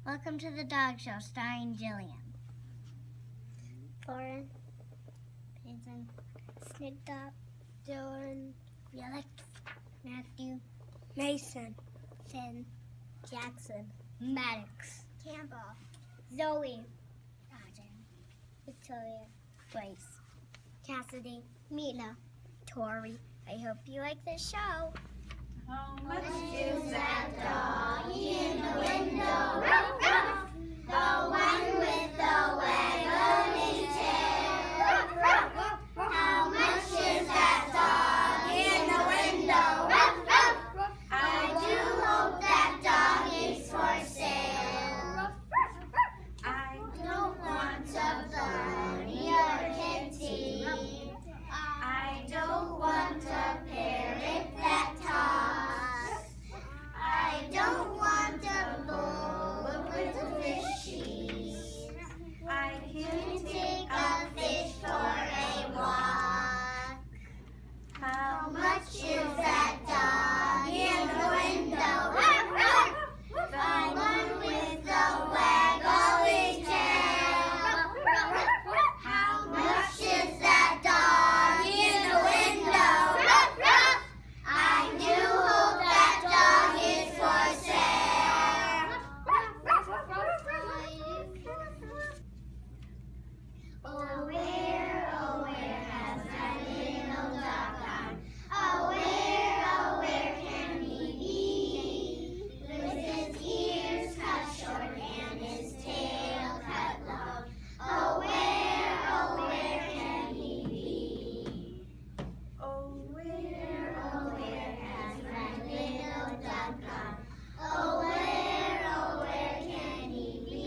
Welcome to the Dog Show, starring Jillian. Lauren, Peyton, Snigdop, Dylan, Felix, Matthew, Mason, Finn, Jackson, Maddox, Campbell, Zoe, Roger, Victoria, Grace, Cassidy, Mila, Tori. I hope you like this show. How much is that doggy in the window? Ruff, ruff. The one with the waggly tail. Ruff, ruff. How much is that doggy in the window? Ruff, ruff. I do hope that dog is for sale. Ruff, ruff. I don't want a bunny or kitty. I don't want a parrot that talks. I don't want a bull with a fishies. I can take a fish for a walk. How much is that dog in the window? Ruff, ruff. The one with the waggly tail. Ruff, ruff. How much is that dog in the window? Ruff, ruff. I do hope that dog is for sale. Oh, where has that little dog gone? Oh, where can he be? With his ears cut short and his tail cut long. Oh, where can he be? Oh, where has my little dog gone? Oh, where can he be?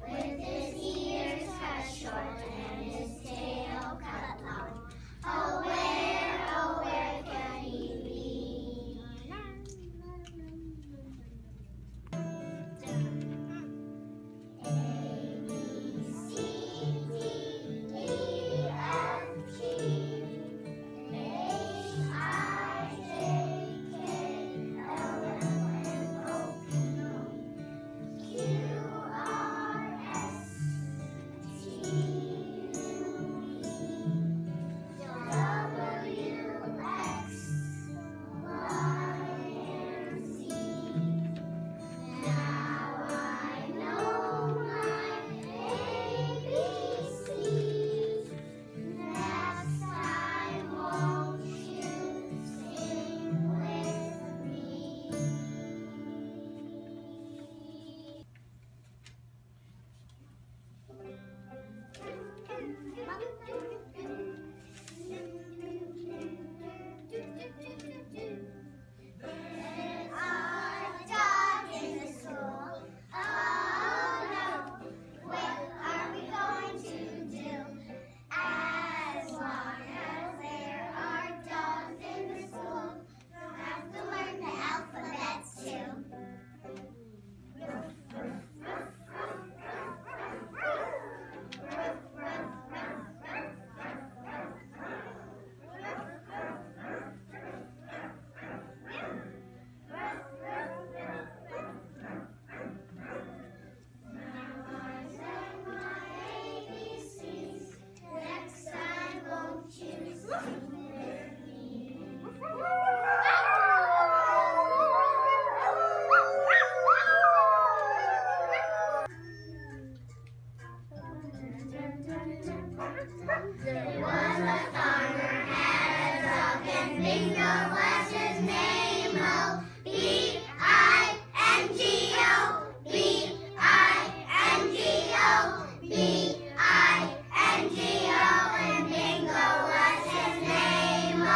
With his ears cut short and his tail cut long. Oh, where can he be? A, B, C, D, E, F, G, H, I, J, K, L, M, N, O, P, Q, R, S, T, U, V, W, X, Y, and Z. Now I know my ABCs. Next time, won't you sing with me? There's a dog in the school. Oh no, what are we going to do? As long as there are dogs in the school, we'll have to learn the alphabet too. Next time, won't you sing with me? There was a farmer had a dog and Bingo was his name. Oh, B-I-N-G-O, B-I-N-G-O, B-I-N-G-O, and Bingo was his name. Oh.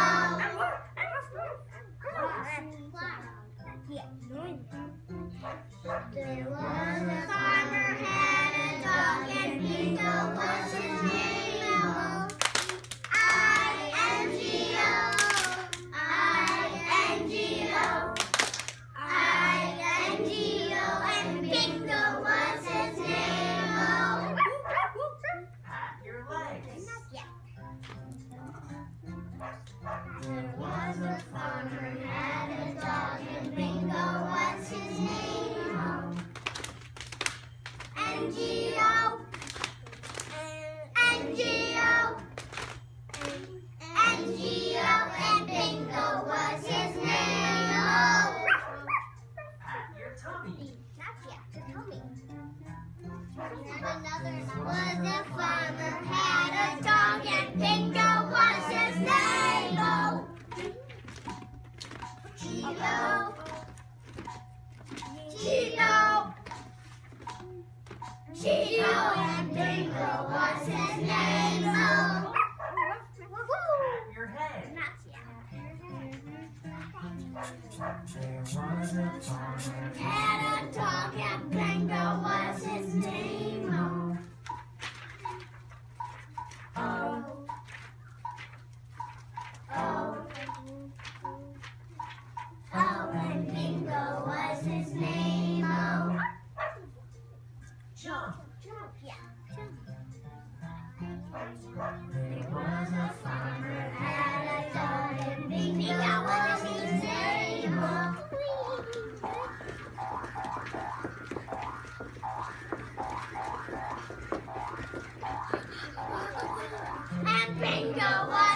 There was a farmer had a dog and Bingo was his name. Oh, I-N-G-O, I-N-G-O, I-N-G-O, and Bingo was his name. Oh. Pat your legs. There was a farmer had a dog and Bingo was his name. Oh. N-G-O, N-G-O, N-G-O, and Bingo was his name. Oh. Pat your tummy. Was a farmer, had a dog, and Bingo was his name. Oh. Gino, Gino, Gino, and Bingo was his name. Oh. Pat your head. There was a farmer. Had a dog, and Bingo was his name. Oh. Oh. Oh. Oh, and Bingo was his name. Oh. Jump. There was a farmer, had a dog, and Bingo was his name. Oh. And Bingo was